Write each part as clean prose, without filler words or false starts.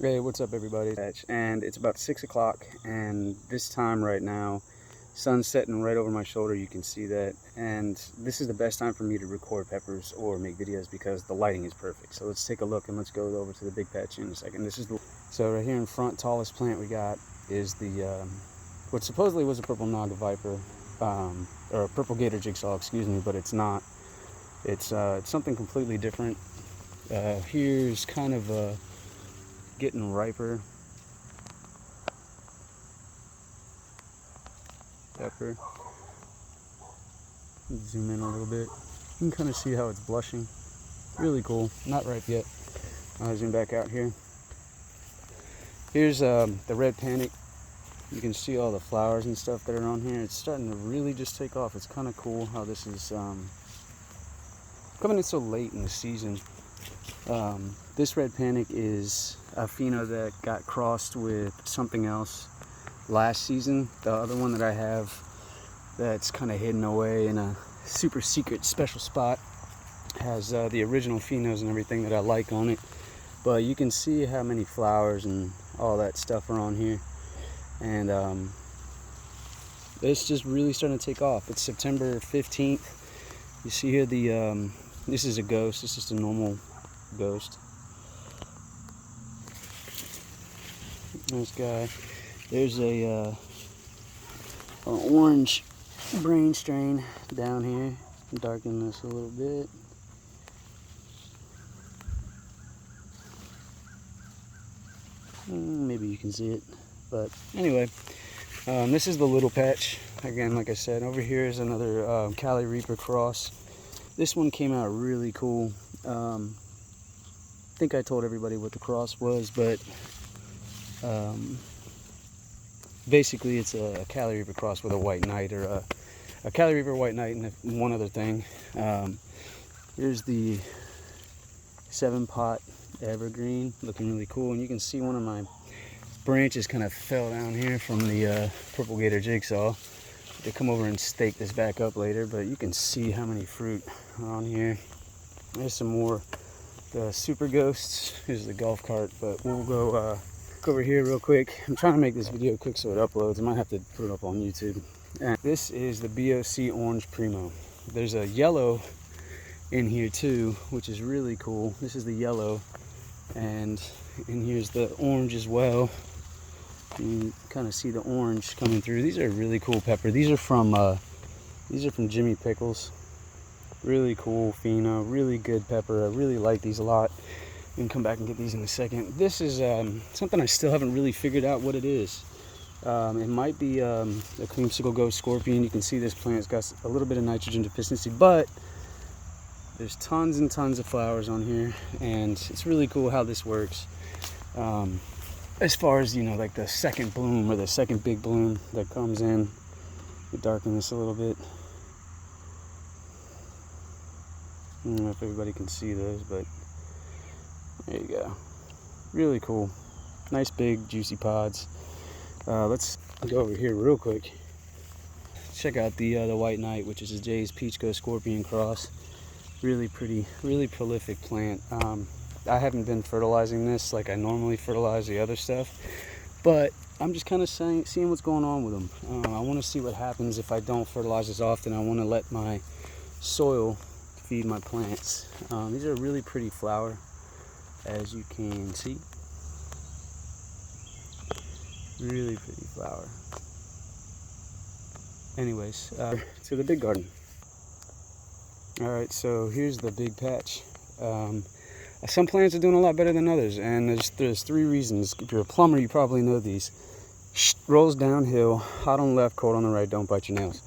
Hey, what's up everybody? And it's about 6 o'clock, and this time right now, sun's setting right over my shoulder. You can see that, and this is the best time for me to record peppers or make videos because the lighting is perfect. So let's take a look and let's go over to the big patch in a second. So right here in front, tallest plant we got is the what supposedly was a purple naga viper, or a purple gator jigsaw, excuse me, but it's not. It's something completely different. Here's kind of getting riper pepper. Zoom in a little bit. You can kind of see how it's blushing. Really cool. Not ripe yet. I'll zoom back out here. Here's the red panic. You can see all the flowers and stuff that are on here. It's starting to really just take off. It's kind of cool how this is coming in so late in the season. This red panic is a pheno that got crossed with something else last season. The other one that I have that's kind of hidden away in a super secret special spot has the original phenos and everything that I like on it. But you can see how many flowers and all that stuff are on here. And it's just really starting to take off. It's September 15th. You see here this is a ghost. It's just a normal ghost. Nice guy. There's an orange brain strain down here. Darken this a little bit. Maybe you can see it, but anyway, this is the little patch. Again, like I said, over here is another Cali Reaper cross. This one came out really cool. I think I told everybody what the cross was, but basically it's a Cali Reaper cross with a white knight, or a Cali Reaper white knight, and one other thing. Here's the 7-pot evergreen, looking really cool, and you can see one of my branches kind of fell down here from the purple gator jigsaw. They come over and stake this back up later, but you can see how many fruit are on here. There's some more. The super ghosts. Here's the golf cart, but we'll go over here real quick. I'm trying to make this video quick so it uploads. I might have to put it up on YouTube. And this is the BOC Orange Primo. There's a yellow in here too, which is really cool. This is the yellow, and here's the orange as well. You kind of see the orange coming through. These are really cool pepper. These are from Jimmy Pickles. Really cool pheno, really good pepper. I really like these a lot. We can come back and get these in a second. This is something I still haven't really figured out what it is. It might be a creamsicle ghost scorpion. You can see this plant's got a little bit of nitrogen deficiency, but there's tons and tons of flowers on here, and it's really cool how this works. As far as, you know, like the second bloom or the second big bloom that comes in. We darken this a little bit. I don't know if everybody can see those, but there you go. Really cool. Nice big juicy pods. Let's go over here real quick. Check out the white knight, which is a Jay's Peach Ghost Scorpion cross. Really pretty, really prolific plant. I haven't been fertilizing this like I normally fertilize the other stuff, but I'm just kind of seeing what's going on with them. I want to see what happens if I don't fertilize as often. I want to let my soil feed my plants. These are a really pretty flower, as you can see. Really pretty flower. Anyways, to the big garden. Alright, so here's the big patch. Some plants are doing a lot better than others, and there's 3 reasons. If you're a plumber, you probably know these. Rolls downhill, hot on the left, cold on the right, don't bite your nails.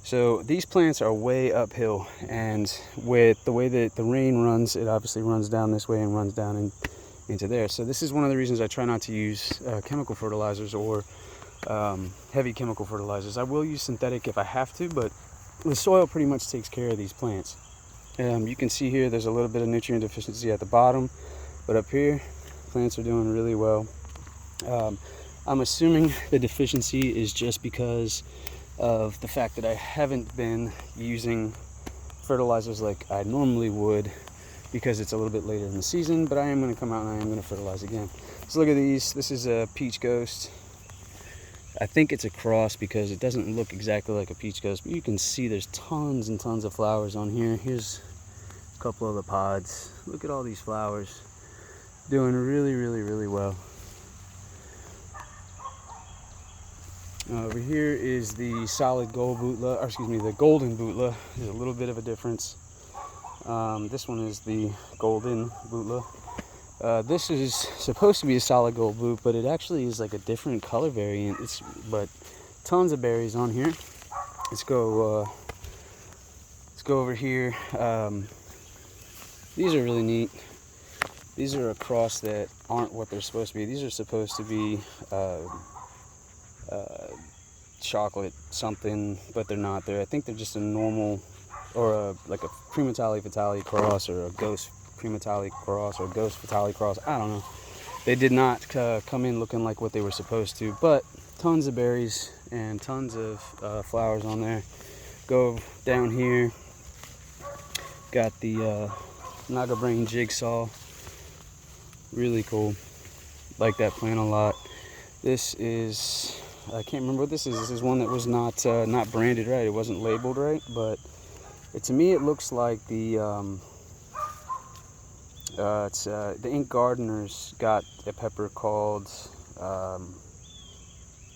So these plants are way uphill, and with the way that the rain runs, it obviously runs down this way and runs down into there. So this is one of the reasons I try not to use chemical fertilizers or heavy chemical fertilizers. I will use synthetic if I have to, but the soil pretty much takes care of these plants. You can see here there's a little bit of nutrient deficiency at the bottom, but up here plants are doing really well. I'm assuming the deficiency is just because of the fact that I haven't been using fertilizers like I normally would because it's a little bit later in the season, but I am going to come out and I am going to fertilize again. So look at these. This is a peach ghost. I think it's a cross because it doesn't look exactly like a peach ghost, but you can see there's tons and tons of flowers on here. Here's a couple of the pods. Look at all these flowers. Doing really, really, really well. Over here is the solid gold bootla, or excuse me, the golden bootla. There's a little bit of a difference. This one is the golden bootla. This is supposed to be a solid gold boot, but it actually is like a different color variant. But tons of berries on here. Let's go over here. These are really neat. These are a cross that aren't what they're supposed to be. These are supposed to be chocolate something, but they're not. I think they're just a normal, or like a Primatale Fatale cross, or a Ghost Primatale cross, or a Ghost Fatale cross. I don't know. They did not come in looking like what they were supposed to, but tons of berries and tons of flowers on there. Go down here. Got the Naga Brain Jigsaw. Really cool. Like that plant a lot. This is, I can't remember what this is. This is one that was not branded right. It wasn't labeled right, but to me it looks like the Ink Gardeners got a pepper called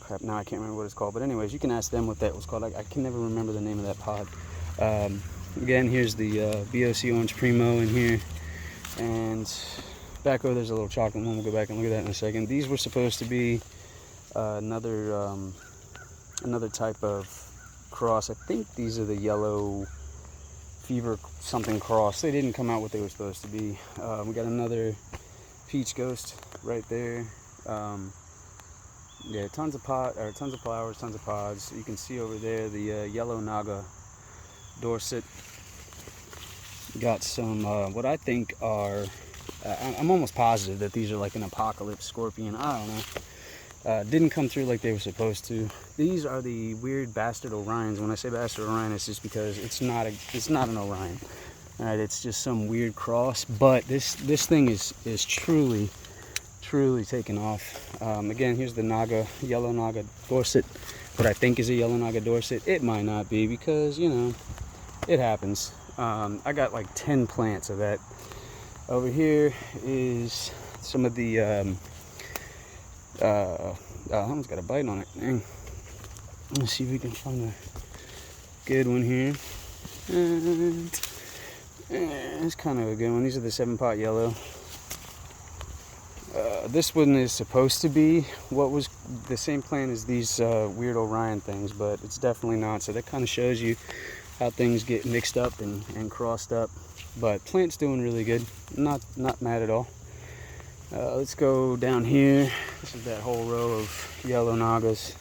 crap. Now I can't remember what it's called. But anyways, you can ask them what that was called. I can never remember the name of that pod. Again, here's the BOC Orange Primo in here, and back over there's a little chocolate one. We'll go back and look at that in a second. These were supposed to be another type of cross. I think these are the yellow fever something cross. They didn't come out what they were supposed to be. We got another peach ghost right there. Yeah, tons of flowers, tons of pods. You can see over there the yellow Naga Dorset. Got some what I think are I'm almost positive that these are like an apocalypse scorpion. I don't know. Didn't come through like they were supposed to. These are the weird bastard Orions. When I say bastard Orion, it's just because it's not an Orion. All right, it's just some weird cross. But this thing is truly taken off. Again, here's the yellow Naga Dorset. What I think is a yellow Naga Dorset. It might not be, because it happens. I got like 10 plants of that. Over here is some of the that one's got a bite on it. Dang. Let's see if we can find a good one here. And it's kind of a good one. These are the 7-pot yellow. This one is supposed to be what was the same plant as these weird Orion things, but it's definitely not. So that kind of shows you how things get mixed up and crossed up. But plant's doing really good. Not mad at all. Let's go down here. This is that whole row of yellow Nagas.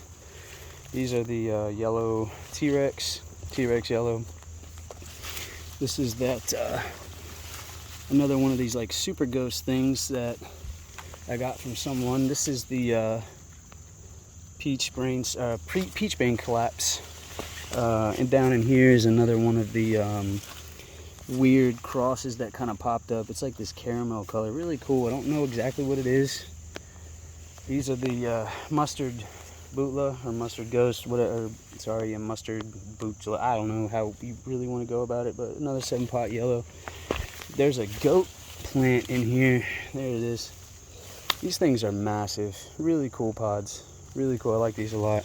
These are the yellow T-Rex yellow. This is that another one of these like super ghost things that I got from someone. This is the peach brain collapse. And down in here is another one of the weird crosses that kind of popped up. It's like this caramel color, really cool. I don't know exactly what it is. These are the mustard bootla, or mustard ghost, whatever. Sorry, a mustard bootla. I don't know how you really want to go about it, but another 7-pot yellow. There's a goat plant in here. There it is. These things are massive. Really cool pods. Really cool. I like these a lot.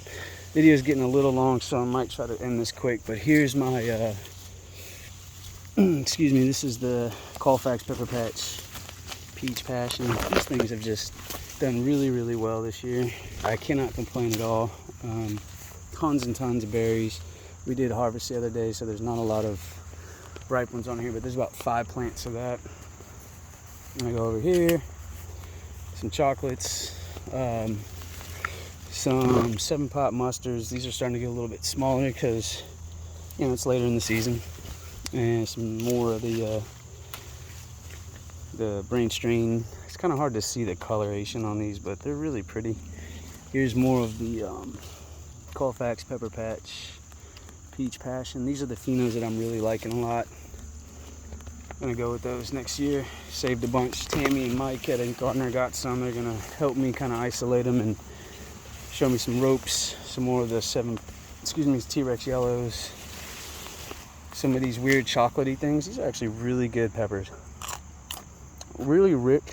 Video's getting a little long, so I might try to end this quick, but here's my excuse me, this is the Colfax Pepper Patch Peach Passion. These things have just done really well this year. I cannot complain at all. Tons and tons of berries. We did harvest the other day, so there's not a lot of ripe ones on here, but there's about 5 plants of that. I'm gonna go over here. Some chocolates. Some 7-pot mustards. These are starting to get a little bit smaller because it's later in the season. And some more of the brain strain. It's kind of hard to see the coloration on these, but they're really pretty. Here's more of the Colfax Pepper Patch Peach Passion. These are the phenos that I'm really liking a lot. Gonna go with those next year. Saved a bunch. Tammy and Mike at Gardner got some. They're gonna help me kind of isolate them and show me some ropes, some more of the T-Rex yellows, some of these weird chocolatey things. These are actually really good peppers. Really rich,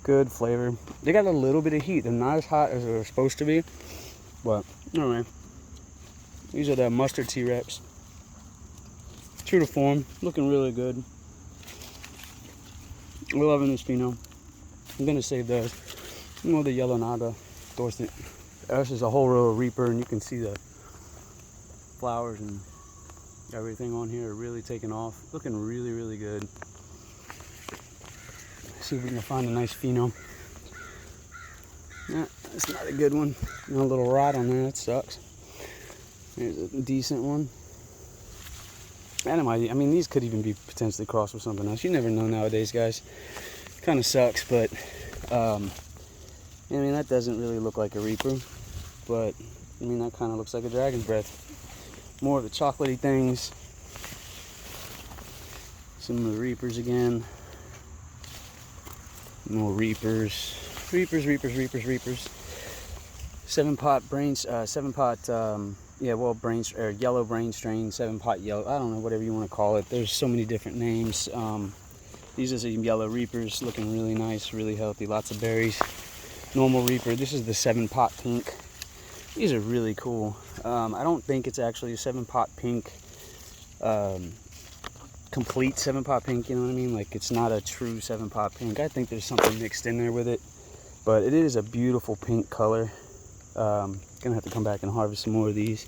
good flavor. They got a little bit of heat. They're not as hot as they're supposed to be, but anyway, these are the mustard T-Rex. True to form, looking really good. We're loving this pheno. I'm gonna save those. More the yellow Naga, Dorset. This is a whole row of Reaper, and you can see the flowers and everything on here are really taking off. Looking really, really good. See if we can find a nice pheno. Yeah, that's not a good one. A little rot on there, that sucks. There's a decent one. And I mean, these could even be potentially crossed with something else. You never know nowadays, guys. Kind of sucks, but I mean, that doesn't really look like a Reaper, but I mean, that kind of looks like a Dragon's Breath. More of the chocolatey things. Some of the Reapers again. More Reapers. Reapers. 7-pot brains, yellow brain strain, 7-pot yellow. I don't know, whatever you want to call it. There's so many different names. These are some yellow Reapers, looking really nice, really healthy, lots of berries. Normal Reaper. This is the 7-pot pink. These are really cool. I don't think it's actually a 7-pot pink, complete 7-pot pink, you know what I mean? Like, it's not a true 7-pot pink. I think there's something mixed in there with it, but it is a beautiful pink color. Gonna have to come back and harvest some more of these.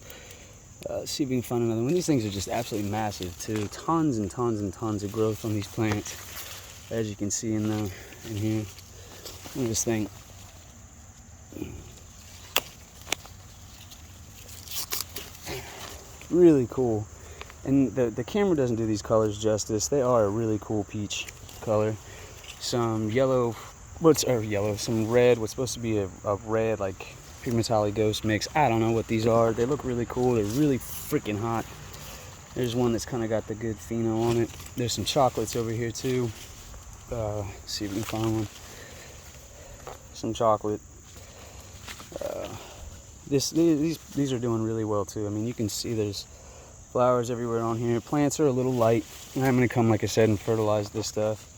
See if we can find another one. These things are just absolutely massive too. Tons and tons and tons of growth on these plants, as you can see in here. Look at this thing. Really cool. And the camera doesn't do these colors justice. They are a really cool peach color. Some yellow, some red, what's supposed to be a red, like Pimentale Ghost mix. I don't know what these are. They look really cool. They're really freaking hot. There's one that's kind of got the good pheno on it. There's some chocolates over here too. See if we can find one. Some chocolate. These are doing really well too. I mean, you can see there's flowers everywhere on here. Plants are a little light. I'm going to come, like I said, and fertilize this stuff.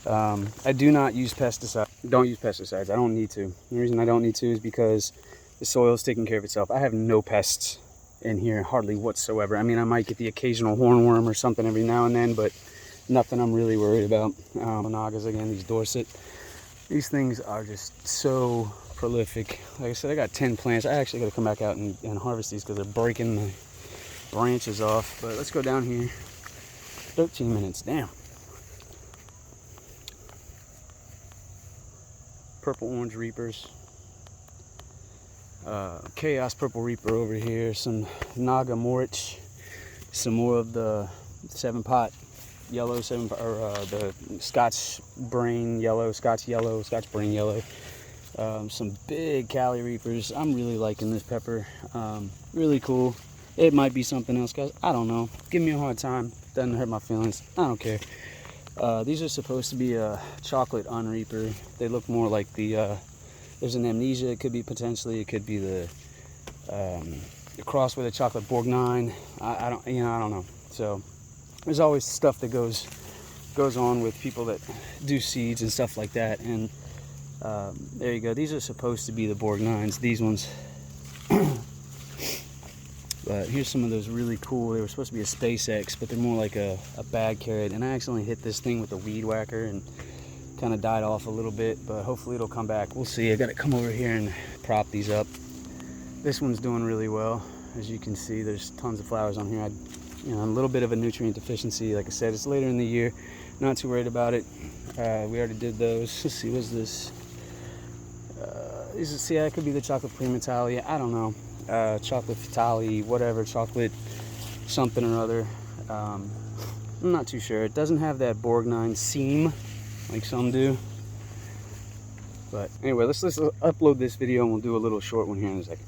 I do not use pesticides. Don't use pesticides. I don't need to. The reason I don't need to is because the soil is taking care of itself. I have no pests in here, hardly whatsoever. I mean, I might get the occasional hornworm or something every now and then, but nothing I'm really worried about. Nagas again, these Dorset. These things are just so prolific. Like I said, I got 10 plants. I actually got to come back out and harvest these because they're breaking the branches off. But let's go down here. 13 minutes, damn. Purple orange Reapers, Chaos Purple Reaper over here, some Naga Morich, some more of the 7-pot yellow, the Scotch Brain Yellow, Scotch Brain Yellow, some big Cali Reapers. I'm really liking this pepper. Really cool. It might be something else, guys. I don't know. Give me a hard time. Doesn't hurt my feelings. I don't care. These are supposed to be a chocolate unreaper. They look more like the, there's an Amnesia, it could be potentially, it could be the cross with a chocolate Bourgogne. I don't know. So there's always stuff that goes on with people that do seeds and stuff like that. And there you go. These are supposed to be the Bourgognes, these ones. But here's some of those really cool. They were supposed to be a SpaceX, but they're more like a bag carrot. And I accidentally hit this thing with a weed whacker and kind of died off a little bit, but hopefully it'll come back. We'll see. I got to come over here and prop these up. This one's doing really well. As you can see, there's tons of flowers on here. A little bit of a nutrient deficiency. Like I said, it's later in the year. Not too worried about it. We already did those. Let's see, what's this? See, that could be the chocolate Pimentale. I don't know. Chocolate Fatale, whatever, chocolate something or other. I'm not too sure. It doesn't have that Bourgogne seam like some do. But anyway, let's upload this video and we'll do a little short one here in a second.